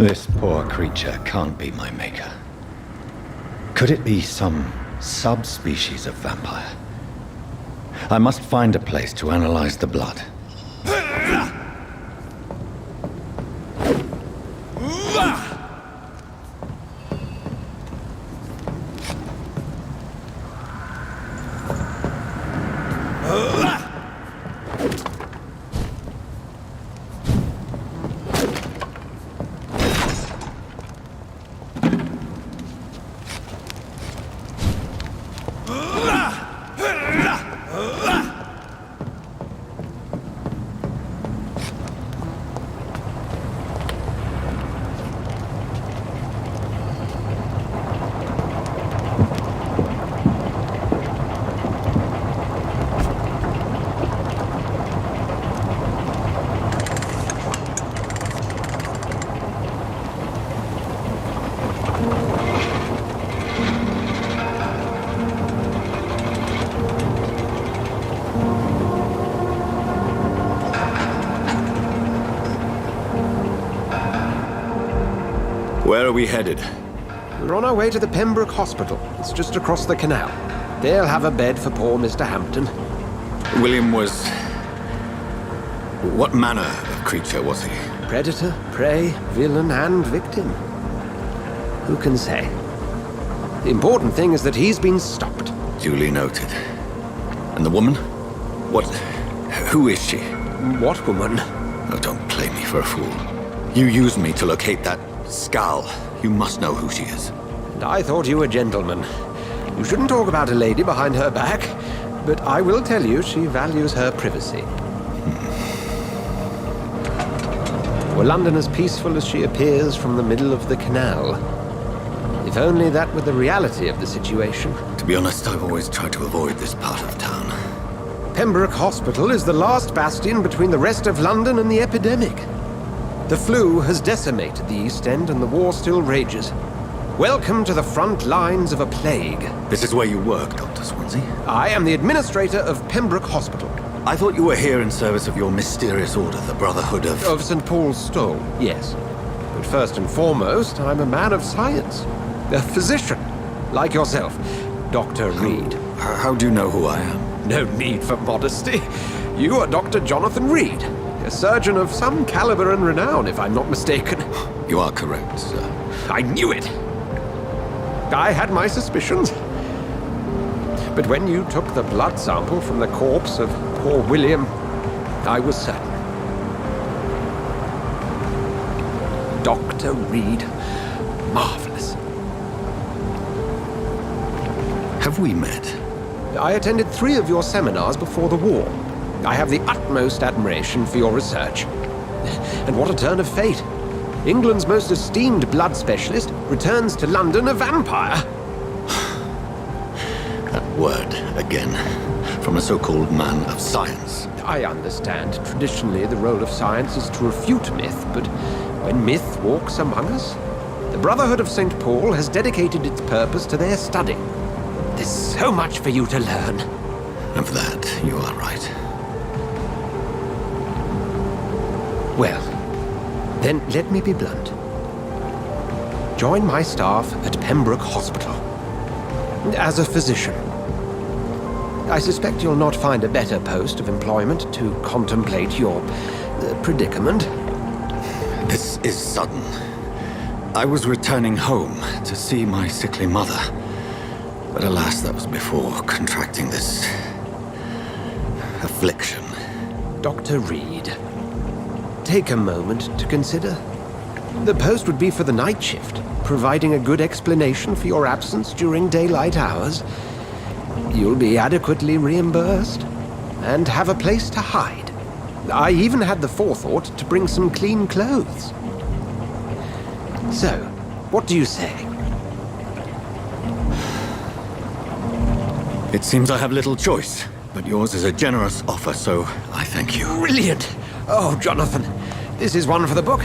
This poor creature can't be my maker. Could it be some subspecies of vampire? I must find a place to analyze the blood. Where are we headed? We're on our way to the Pembroke Hospital. It's just across the canal. They'll have a bed for poor Mr. Hampton. William was... What manner of creature was he? Predator, prey, villain, and victim. Who can say? The important thing is that he's been stopped. Duly noted. And the woman? What... Who is she? What woman? Oh, don't play me for a fool. You used me to locate that skull. You must know who she is. And I thought you a gentleman. You shouldn't talk about a lady behind her back, but I will tell you she values her privacy. Were London as peaceful as she appears from the middle of the canal? If only that were the reality of the situation. To be honest, I've always tried to avoid this part of town. Pembroke Hospital is the last bastion between the rest of London and the epidemic. The flu has decimated the East End and the war still rages. Welcome to the front lines of a plague. This is where you work, Dr. Swansea? I am the administrator of Pembroke Hospital. I thought you were here in service of your mysterious order, the Brotherhood of... Of St. Paul's Stole, yes. But first and foremost, I'm a man of science. A physician, like yourself, Dr. Reed. How do you know who I am? No need for modesty. You are Dr. Jonathan Reed, a surgeon of some caliber and renown, if I'm not mistaken. You are correct, sir. I knew it! I had my suspicions. But when you took the blood sample from the corpse of poor William, I was certain. Dr. Reed. Marvelous. Have we met? I attended 3 of your seminars before the war. I have the utmost admiration for your research. And what a turn of fate. England's most esteemed blood specialist returns to London a vampire. That word, again, from a so-called man of science. I understand. Traditionally, the role of science is to refute myth, but when myth walks among us, the Brotherhood of St. Paul has dedicated its purpose to their study. There's so much for you to learn. Of that, you are right. Well, then let me be blunt. Join my staff at Pembroke Hospital. As a physician. I suspect you'll not find a better post of employment to contemplate your predicament. This is sudden. I was returning home to see my sickly mother. But alas, that was before contracting this... affliction. Dr. Reed, take a moment to consider. The post would be for the night shift, providing a good explanation for your absence during daylight hours. You'll be adequately reimbursed, and have a place to hide. I even had the forethought to bring some clean clothes. So, what do you say? It seems I have little choice, but yours is a generous offer, so I thank you. Brilliant! Oh, Jonathan, this is one for the book,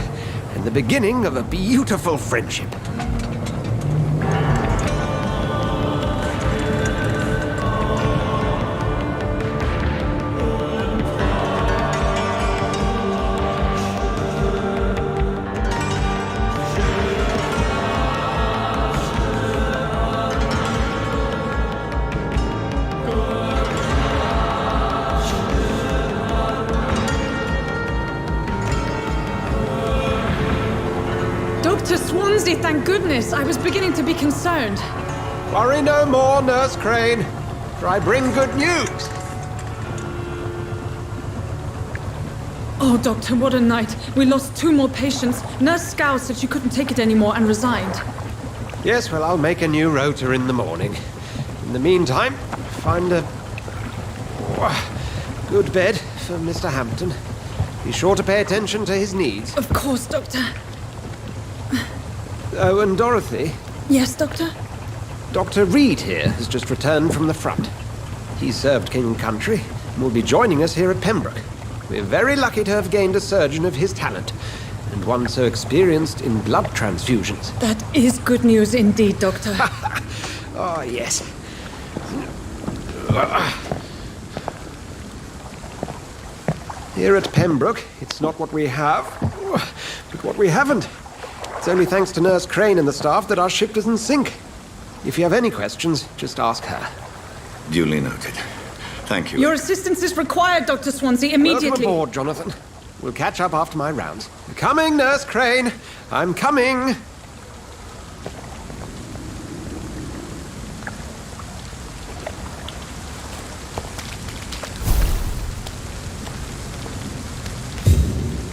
and the beginning of a beautiful friendship. thank goodness. I was beginning to be concerned. Worry no more, Nurse Crane, for I bring good news. Oh, Doctor, what a night. We lost 2 more patients. Nurse Scow said she couldn't take it anymore and resigned. Yes, well, I'll make a new rota in the morning. In the meantime, find a good bed for Mr. Hampton. Be sure to pay attention to his needs. Of course, Doctor. Oh, and Dorothy, Yes, Doctor? Dr. Reed here has just returned from the front. He served King and Country and will be joining us here at Pembroke. We're very lucky to have gained a surgeon of his talent, and one so experienced in blood transfusions. That is good news indeed, Doctor. Oh, yes. Here at Pembroke, it's not what we have, but what we haven't. It's only thanks to Nurse Crane and the staff that our ship doesn't sink. If you have any questions, just ask her. Duly noted. Thank you. Your assistance is required, Dr. Swansea, immediately. Welcome aboard, Jonathan. We'll catch up after my rounds. I'm coming, Nurse Crane. I'm coming.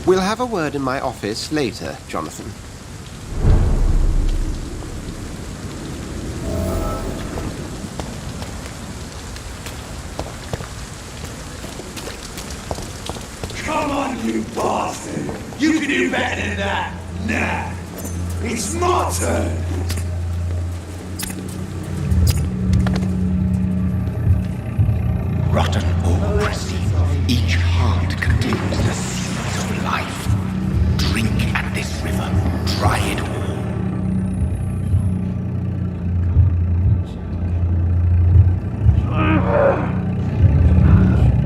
We'll have a word in my office later, Jonathan. Come on, you bastard! You can do better than that! Nah! It's my turn! Rotten autocracy. Each heart contains the seeds of life. Drink at this river. Try it all.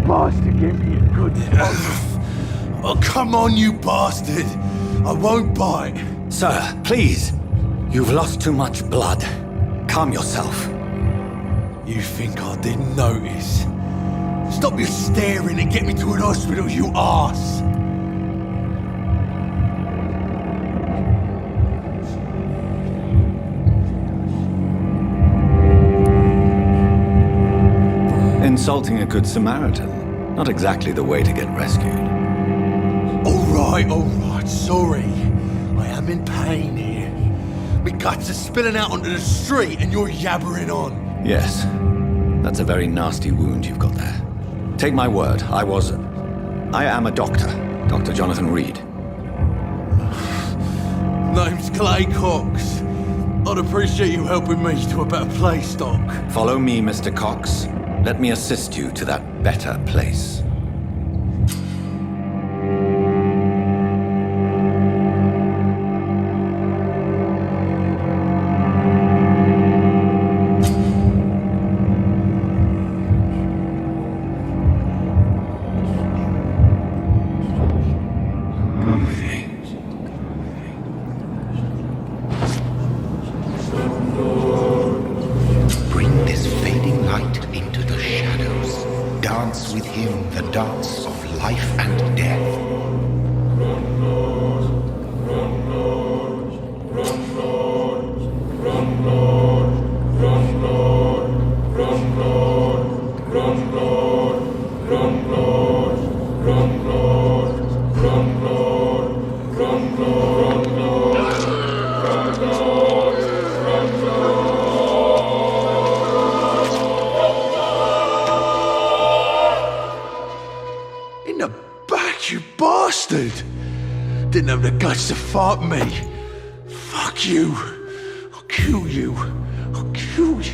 Bastard gave me a good Oh, come on, you bastard! I won't bite. Sir, please. You've lost too much blood. Calm yourself. You think I didn't notice? Stop your staring and get me to an hospital, you arse! Insulting a good Samaritan. Not exactly the way to get rescued. All right, sorry. I am in pain here. My guts are spilling out onto the street and you're yabbering on. Yes. That's a very nasty wound you've got there. Take my word, I am a doctor. Dr. Jonathan Reed. Name's Clay Cox. I'd appreciate you helping me to a better place, Doc. Follow me, Mr. Cox. Let me assist you to that better place. Bring this fading light into the shadows. Dance with him the dance of life and death. In the back, you bastard! Didn't have the guts to fight me. Fuck you. I'll kill you. I'll kill you.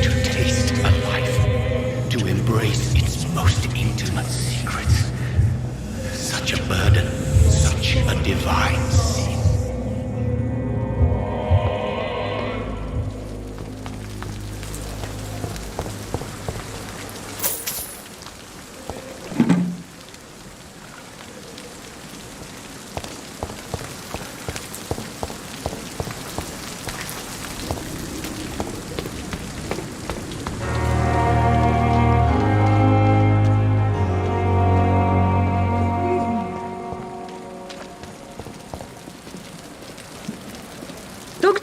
To taste a life, to embrace its most intimate secrets. Such a burden, such a divine sin.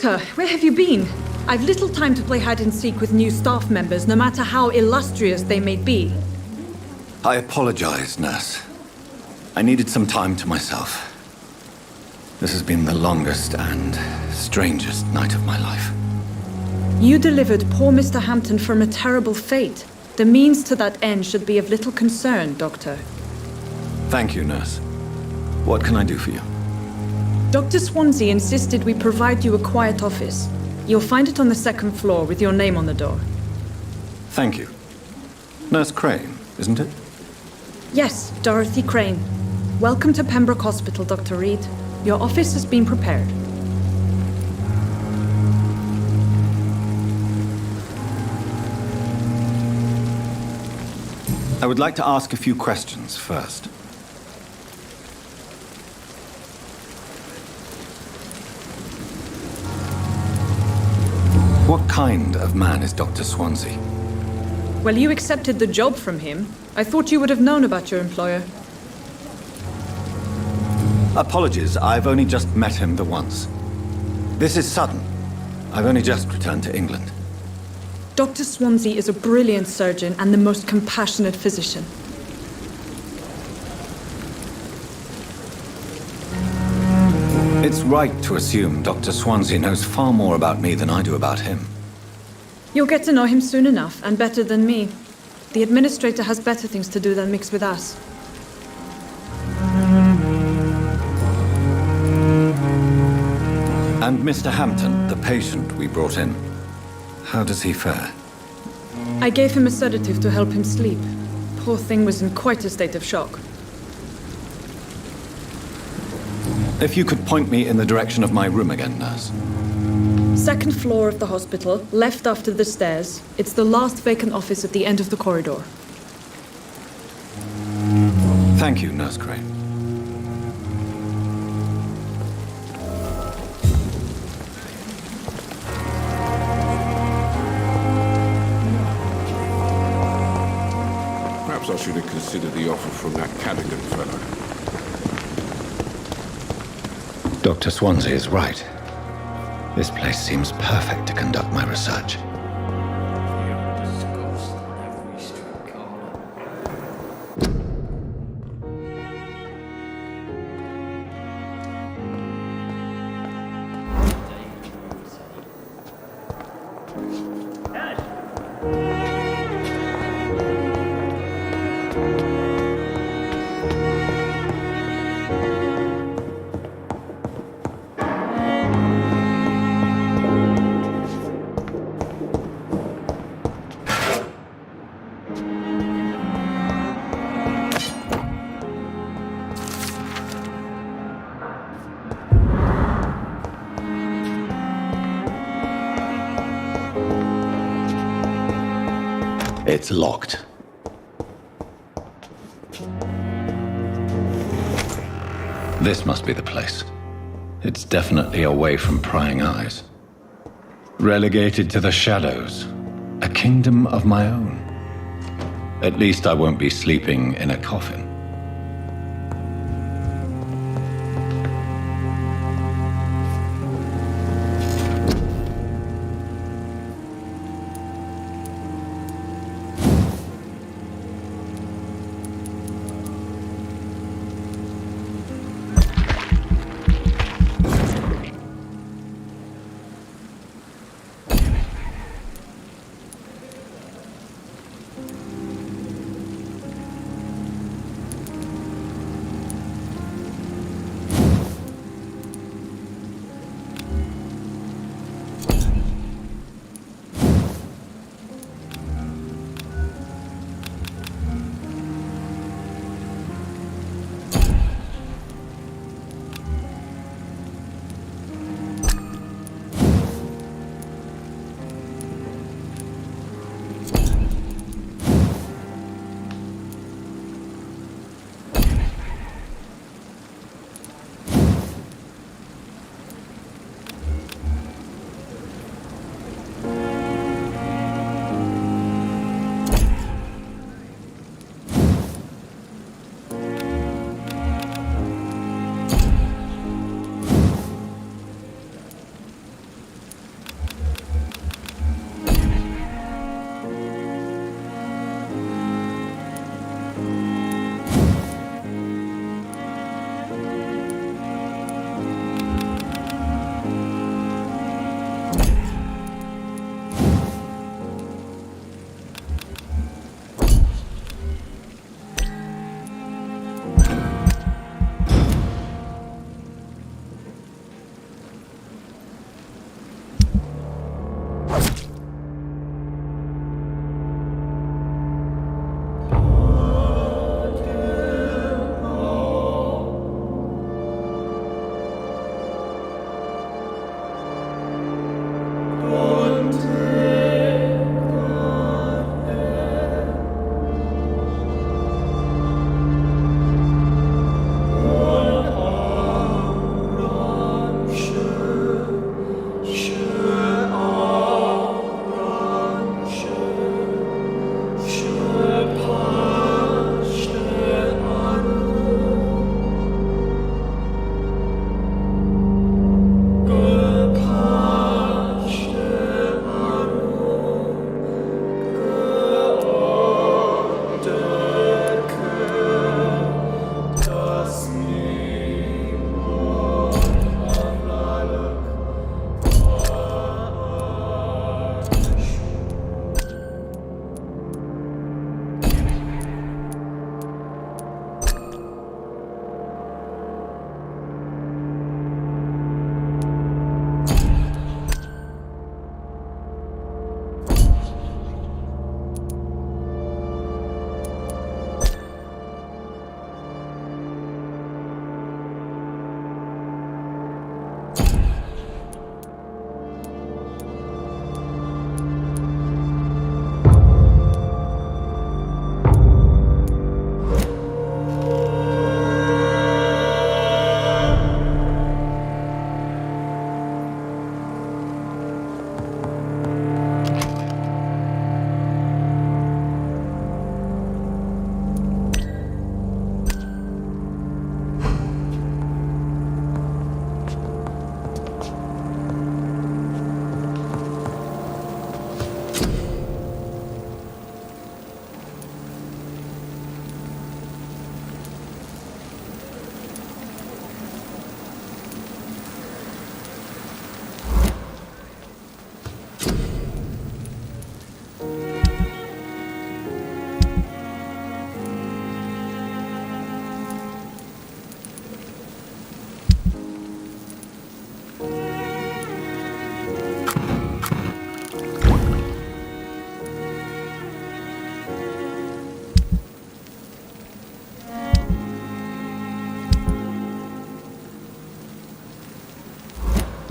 Doctor, where have you been? I've little time to play hide and seek with new staff members, no matter how illustrious they may be. I apologize, nurse. I needed some time to myself. This has been the longest and strangest night of my life. You delivered poor Mr. Hampton from a terrible fate. The means to that end should be of little concern, Doctor. Thank you, nurse. What can I do for you? Dr. Swansea insisted we provide you a quiet office. You'll find it on the second floor with your name on the door. Thank you. Nurse Crane, isn't it? Yes, Dorothy Crane. Welcome to Pembroke Hospital, Dr. Reed. Your office has been prepared. I would like to ask a few questions first. What kind of man is Dr. Swansea? Well, you accepted the job from him. I thought you would have known about your employer. Apologies, I've only just met him the once. This is sudden. I've only just returned to England. Dr. Swansea is a brilliant surgeon and the most compassionate physician. It's right to assume Dr. Swansea knows far more about me than I do about him. You'll get to know him soon enough, and better than me. The administrator has better things to do than mix with us. And Mr. Hampton, the patient we brought in, how does he fare? I gave him a sedative to help him sleep. Poor thing was in quite a state of shock. If you could point me in the direction of my room again, nurse. Second floor of the hospital, left after the stairs. It's the last vacant office at the end of the corridor. Thank you, Nurse Crane. Perhaps I should have considered the offer from that Cadigan fellow. Dr. Swansea is right. This place seems perfect to conduct my research. It's locked. This must be the place. It's definitely away from prying eyes. Relegated to the shadows. A kingdom of my own. At least I won't be sleeping in a coffin.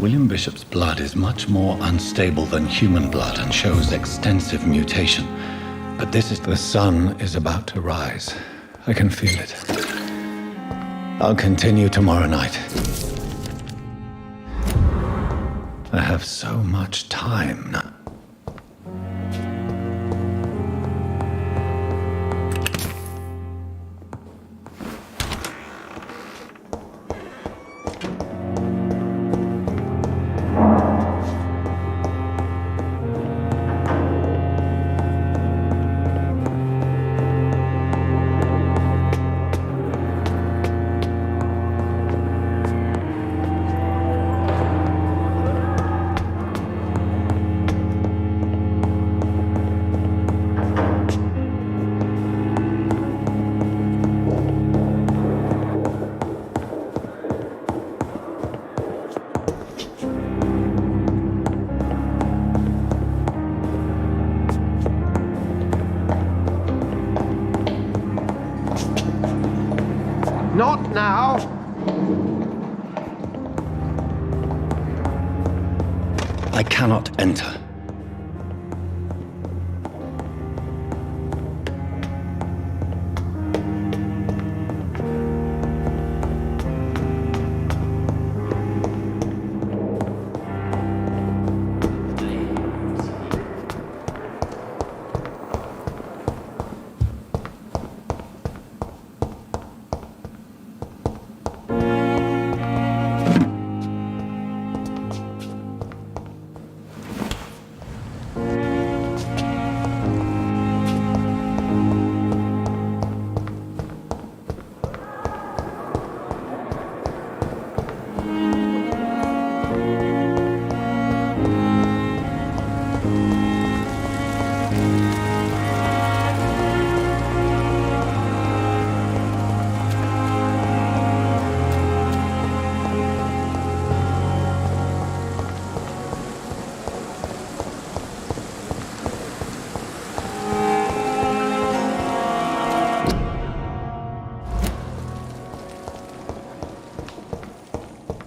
William Bishop's blood is much more unstable than human blood and shows extensive mutation. But the sun is about to rise. I can feel it. I'll continue tomorrow night. I have so much time now. Not now! I cannot enter.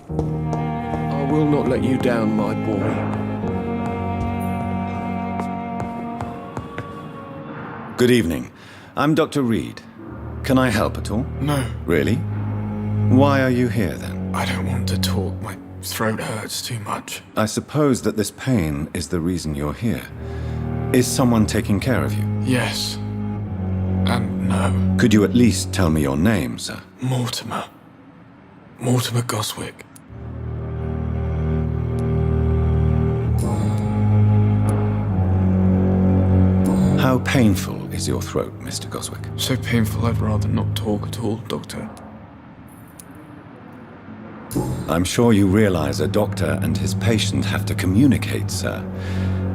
I will not let you down, my boy. Good evening. I'm Dr. Reed. Can I help at all? No, Really? Why are you here then? I don't want to talk. My throat hurts too much. I suppose that this pain is the reason you're here. Is someone taking care of you? Yes. And no. Could you at least tell me your name, sir? Mortimer. Mortimer Goswick. How painful is your throat, Mr. Goswick? So painful I'd rather not talk at all, Doctor. I'm sure you realize a doctor and his patient have to communicate, sir.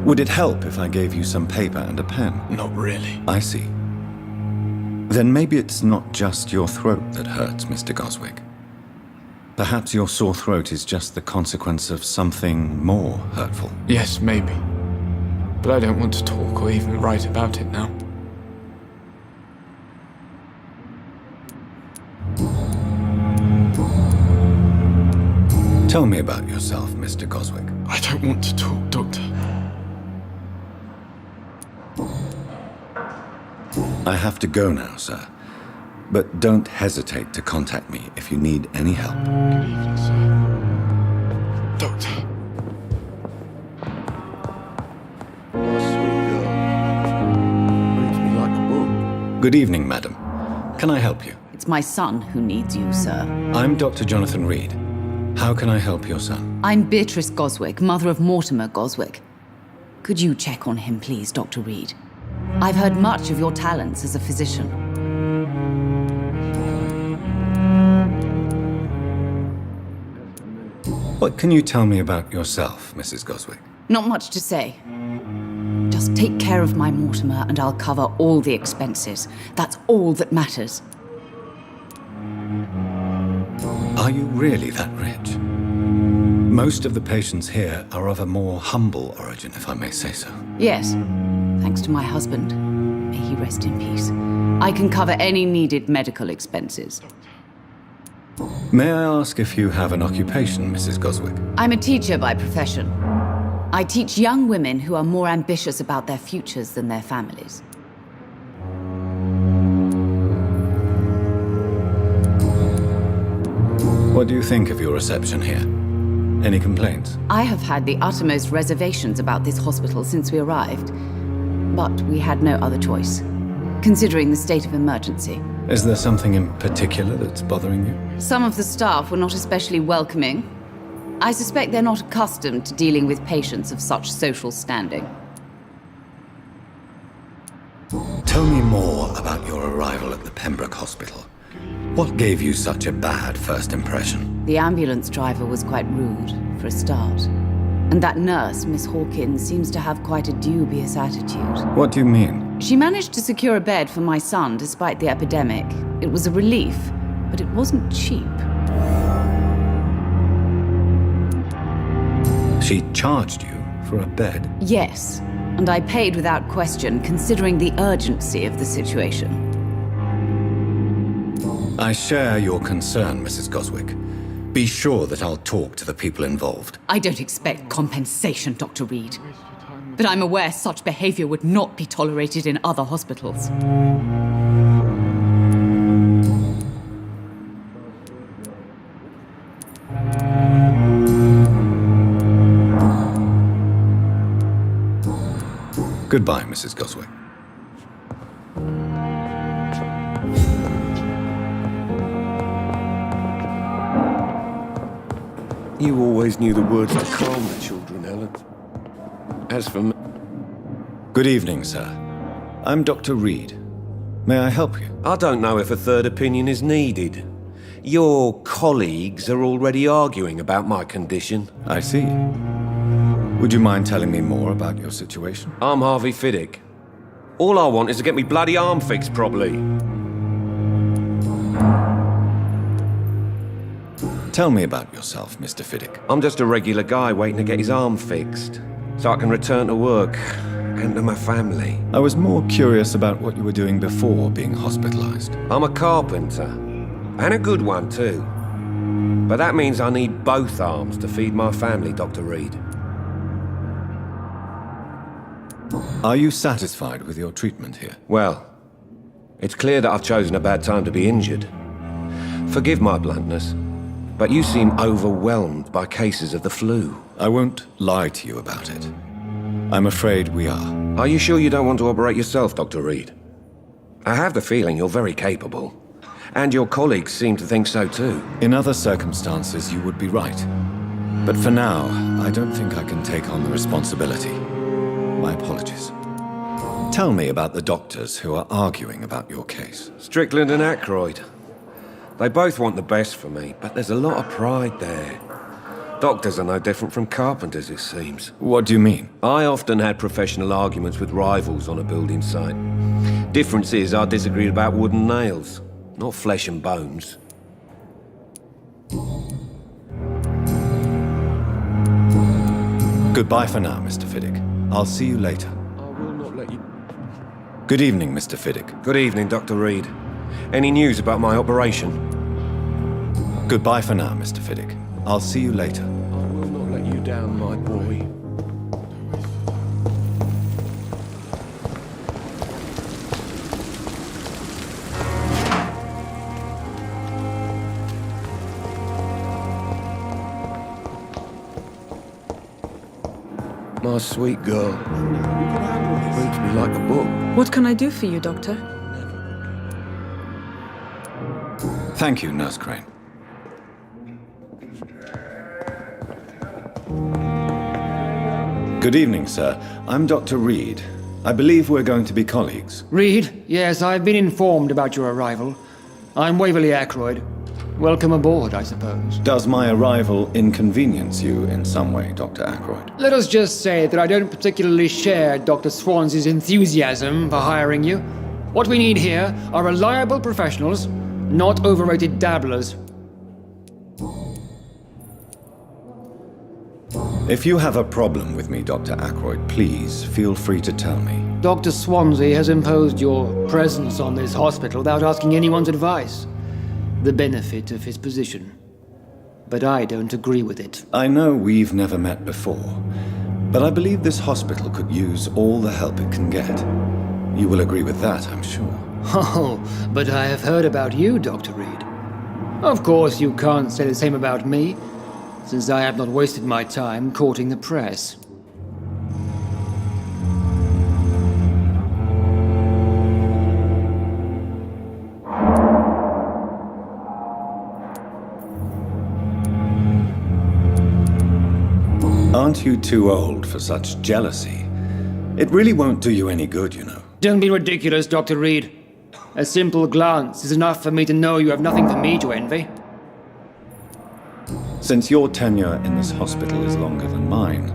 Would it help if I gave you some paper and a pen? Not really. I see. Then maybe it's not just your throat that hurts, Mr. Goswick. Perhaps your sore throat is just the consequence of something more hurtful. Yes, maybe. But I don't want to talk or even write about it now. Tell me about yourself, Mr. Goswick. I don't want to talk, Doctor. I have to go now, sir. But don't hesitate to contact me if you need any help. Good evening, sir. Doctor. Reads me like a book. Good evening, madam. Can I help you? It's my son who needs you, sir. I'm Dr. Jonathan Reed. How can I help your son? I'm Beatrice Goswick, mother of Mortimer Goswick. Could you check on him, please, Dr. Reed? I've heard much of your talents as a physician. What can you tell me about yourself, Mrs. Goswick? Not much to say. Just take care of my Mortimer and I'll cover all the expenses. That's all that matters. Are you really that rich? Most of the patients here are of a more humble origin, if I may say so. Yes, thanks to my husband. May he rest in peace. I can cover any needed medical expenses. May I ask if you have an occupation, Mrs. Goswick? I'm a teacher by profession. I teach young women who are more ambitious about their futures than their families. What do you think of your reception here? Any complaints? I have had the uttermost reservations about this hospital since we arrived, but we had no other choice, considering the state of emergency. Is there something in particular that's bothering you? Some of the staff were not especially welcoming. I suspect they're not accustomed to dealing with patients of such social standing. Tell me more about your arrival at the Pembroke Hospital. What gave you such a bad first impression? The ambulance driver was quite rude, for a start. And that nurse, Miss Hawkins, seems to have quite a dubious attitude. What do you mean? She managed to secure a bed for my son despite the epidemic. It was a relief, but it wasn't cheap. She charged you for a bed? Yes, and I paid without question, considering the urgency of the situation. I share your concern, Mrs. Goswick. Be sure that I'll talk to the people involved. I don't expect compensation, Dr. Reed. But I'm aware such behavior would not be tolerated in other hospitals. Goodbye, Mrs. Goswick. You always knew the words to calm the children, Helen. As for me... Good evening, sir. I'm Dr. Reed. May I help you? I don't know if a third opinion is needed. Your colleagues are already arguing about my condition. I see. Would you mind telling me more about your situation? I'm Harvey Fiddick. All I want is to get me bloody arm fixed properly. Tell me about yourself, Mr. Fiddick. I'm just a regular guy waiting to get his arm fixed, so I can return to work and to my family. I was more curious about what you were doing before being hospitalized. I'm a carpenter, and a good one too. But that means I need both arms to feed my family, Dr. Reed. Are you satisfied with your treatment here? Well, it's clear that I've chosen a bad time to be injured. Forgive my bluntness, but you seem overwhelmed by cases of the flu. I won't lie to you about it. I'm afraid we are. Are you sure you don't want to operate yourself, Dr. Reed? I have the feeling you're very capable. And your colleagues seem to think so too. In other circumstances, you would be right. But for now, I don't think I can take on the responsibility. My apologies. Tell me about the doctors who are arguing about your case. Strickland and Aykroyd. They both want the best for me, but there's a lot of pride there. Doctors are no different from carpenters, it seems. What do you mean? I often had professional arguments with rivals on a building site. Difference is I disagreed about wooden nails, not flesh and bones. Goodbye for now, Mr. Fiddick. I'll see you later. I will not let you... Good evening, Mr. Fiddick. Good evening, Dr. Reed. Any news about my operation? Goodbye for now, Mr. Fiddick. I'll see you later. I will not let you down, my boy. My sweet girl. Reads me like a book. What can I do for you, Doctor? Thank you, Nurse Crane. Good evening, sir. I'm Dr. Reed. I believe we're going to be colleagues. Reed, yes, I've been informed about your arrival. I'm Waverly Aykroyd. Welcome aboard, I suppose. Does my arrival inconvenience you in some way, Dr. Aykroyd? Let us just say that I don't particularly share Dr. Swansea's enthusiasm for hiring you. What we need here are reliable professionals, not overrated dabblers. If you have a problem with me, Dr. Aykroyd, please feel free to tell me. Dr. Swansea has imposed your presence on this hospital without asking anyone's advice. the benefit of his position. But I don't agree with it. I know we've never met before, but I believe this hospital could use all the help it can get. You will agree with that, I'm sure. Oh, but I have heard about you, Dr. Reed. Of course, you can't say the same about me, since I have not wasted my time courting the press. Aren't you too old for such jealousy? It really won't do you any good, you know. Don't be ridiculous, Dr. Reed. A simple glance is enough for me to know you have nothing for me to envy. Since your tenure in this hospital is longer than mine,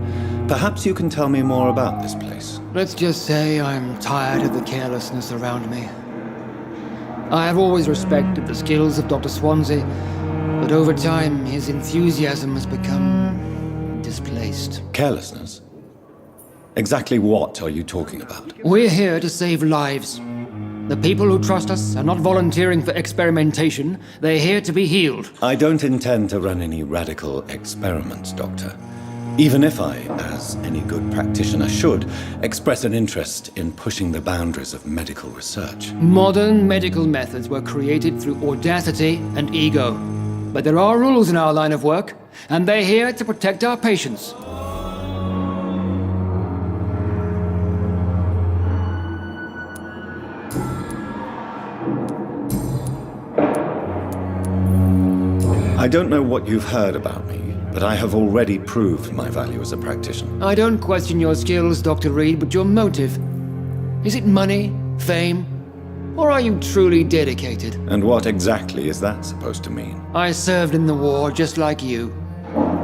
perhaps you can tell me more about this place. Let's just say I'm tired of the carelessness around me. I have always respected the skills of Dr. Swansea, but over time his enthusiasm has become displaced. Carelessness? Exactly what are you talking about? We're here to save lives. The people who trust us are not volunteering for experimentation. They're here to be healed. I don't intend to run any radical experiments, Doctor. Even if I, as any good practitioner should, express an interest in pushing the boundaries of medical research. Modern medical methods were created through audacity and ego. But there are rules in our line of work, and they're here to protect our patients. I don't know what you've heard about me, but I have already proved my value as a practitioner. I don't question your skills, Dr. Reed, but your motive. Is it money, fame, or are you truly dedicated? And what exactly is that supposed to mean? I served in the war just like you.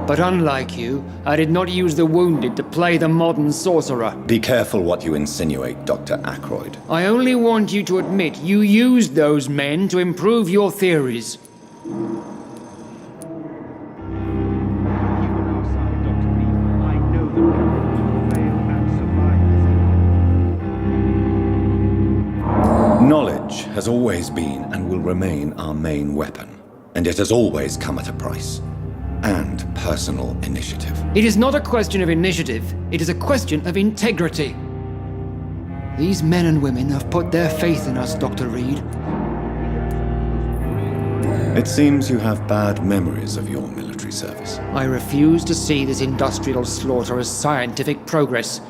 But unlike you, I did not use the wounded to play the modern sorcerer. Be careful what you insinuate, Dr. Ackroyd. I only want you to admit you used those men to improve your theories. Knowledge has always been and will remain our main weapon, and it has always come at a price. And personal initiative. It is not a question of initiative, it is a question of integrity. These men and women have put their faith in us, Dr. Reed. It seems you have bad memories of your military service. I refuse to see this industrial slaughter as scientific progress.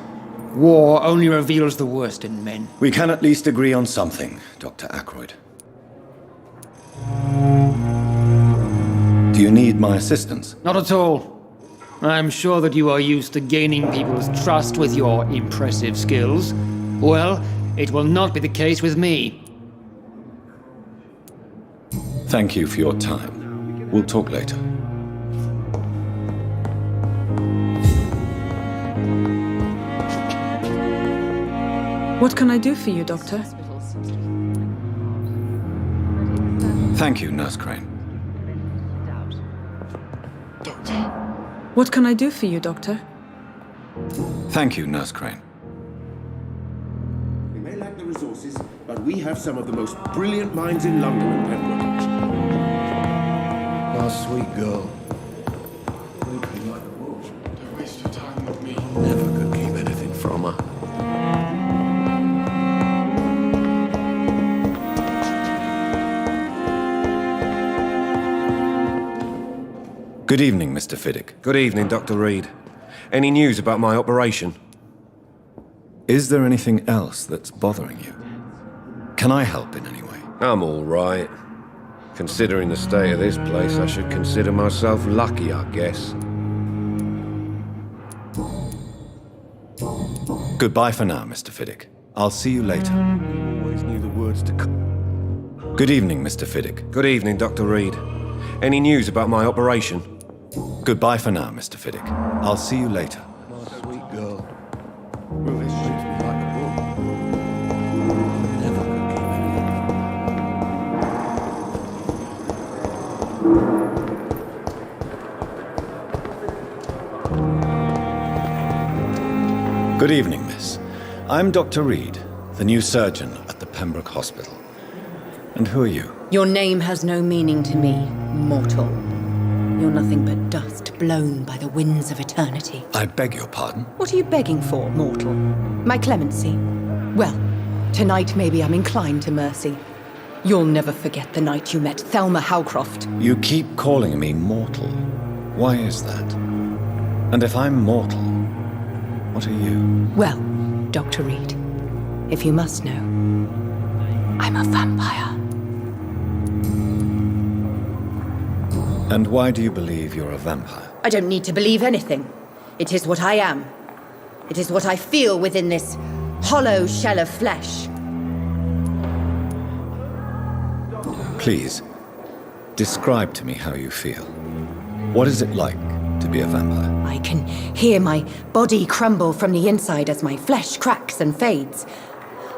War only reveals the worst in men. We can at least agree on something, Dr. Ackroyd. Do you need my assistance? Not at all. I'm sure that you are used to gaining people's trust with your impressive skills. Well, it will not be the case with me. Thank you for your time. We'll talk later. What can I do for you, Doctor? Thank you, Nurse Crane. What can I do for you, Doctor? Thank you, Nurse Crane. We may lack the resources, but we have some of the most brilliant minds in London and Pembroke. Our sweet girl. Weeping like a wolf. Don't waste your time with me. Never could keep anything from her. Good evening, Mr. Fiddick. Good evening, Dr. Reed. Any news about my operation? Is there anything else that's bothering you? Can I help in any way? I'm all right. Considering the state of this place, I should consider myself lucky, I guess. Goodbye for now, Mr. Fiddick. I'll see you later. Always knew the words to come. Good evening, Mr. Fiddick. Good evening, Dr. Reed. Any news about my operation? Goodbye for now, Mr. Fiddick. I'll see you later. My sweet girl. Well, this shapes me like a wolf. Never could keep anything. Good evening, miss. I'm Dr. Reed, the new surgeon at the Pembroke Hospital. And who are you? Your name has no meaning to me, mortal. You're nothing but dust blown by the winds of eternity. I beg your pardon? What are you begging for, mortal? My clemency? Well, tonight maybe I'm inclined to mercy. You'll never forget the night you met Thelma Howcroft. You keep calling me mortal. Why is that? And if I'm mortal, what are you? Well, Dr. Reed, if you must know, I'm a vampire. And why do you believe you're a vampire? I don't need to believe anything. It is what I am. It is what I feel within this hollow shell of flesh. Please, describe to me how you feel. What is it like to be a vampire? I can hear my body crumble from the inside as my flesh cracks and fades.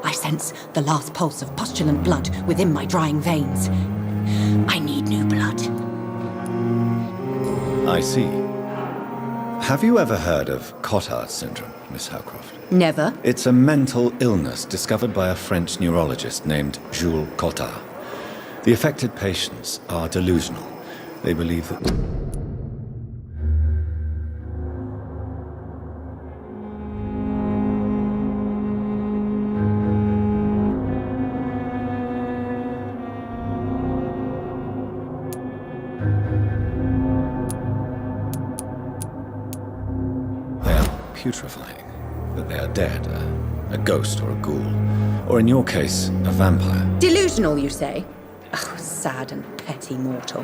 I sense the last pulse of postulant blood within my drying veins. I need new blood. I see. Have you ever heard of Cotard syndrome, Miss Howcroft? Never. It's a mental illness discovered by a French neurologist named Jules Cotard. The affected patients are delusional. They believe that... They are putrefying, that they are dead, a ghost or a ghoul, or in your case, a vampire. Delusional, you say? Oh, sad and petty mortal.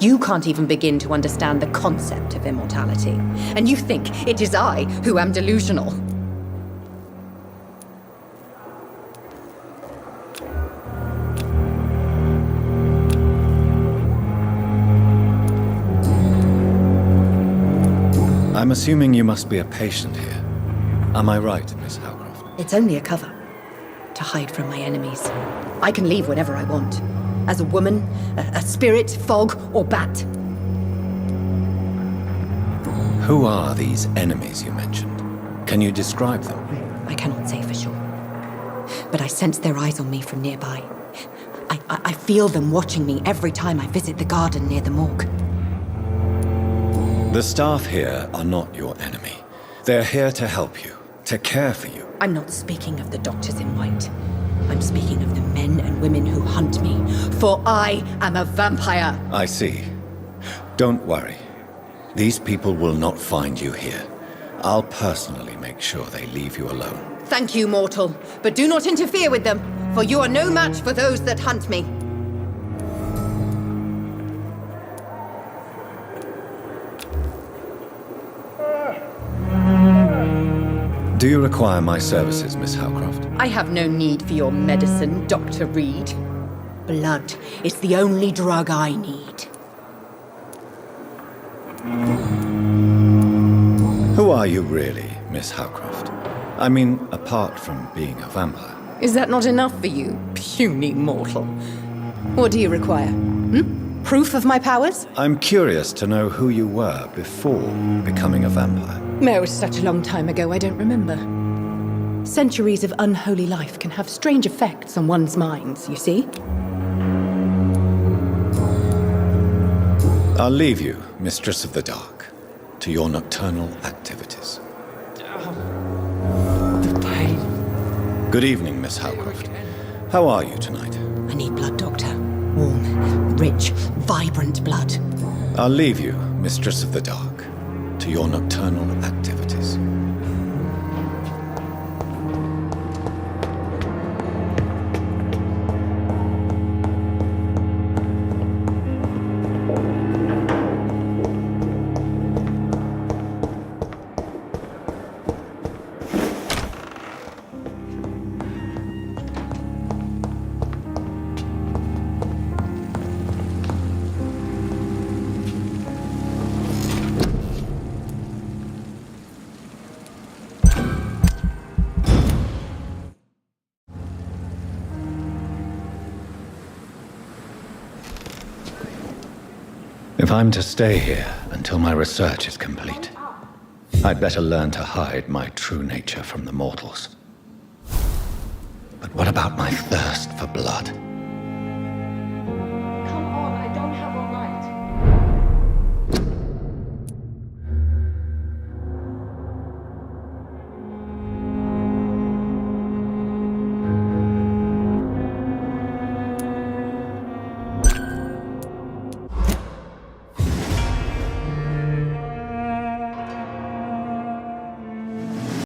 You can't even begin to understand the concept of immortality. And you think it is I who am delusional. I'm assuming you must be a patient here. Am I right, Miss Howcroft? It's only a cover. To hide from my enemies. I can leave whenever I want. As a woman, a spirit, fog, or bat. Who are these enemies you mentioned? Can you describe them? I cannot say for sure. But I sense their eyes on me from nearby. I feel them watching me every time I visit the garden near the morgue. The staff here are not your enemy. They're here to help you, to care for you. I'm not speaking of the doctors in white. I'm speaking of the men and women who hunt me, for I am a vampire. I see. Don't worry. These people will not find you here. I'll personally make sure they leave you alone. Thank you, mortal, but do not interfere with them, for you are no match for those that hunt me. Do you require my services, Miss Howcroft? I have no need for your medicine, Dr. Reed. Blood is the only drug I need. Who are you really, Miss Howcroft? I mean, apart from being a vampire. Is that not enough for you, puny mortal? What do you require? Proof of my powers? I'm curious to know who you were before becoming a vampire. No, it's such a long time ago, I don't remember. Centuries of unholy life can have strange effects on one's minds, you see? I'll leave you, Mistress of the Dark, to your nocturnal activities. The pain. Good evening, Miss Howcroft. How are you tonight? I need blood, Doctor. Warm, rich, vibrant blood. I'll leave you, Mistress of the Dark, to your nocturnal activities. If I'm to stay here until my research is complete, I'd better learn to hide my true nature from the mortals. But what about my thirst for blood?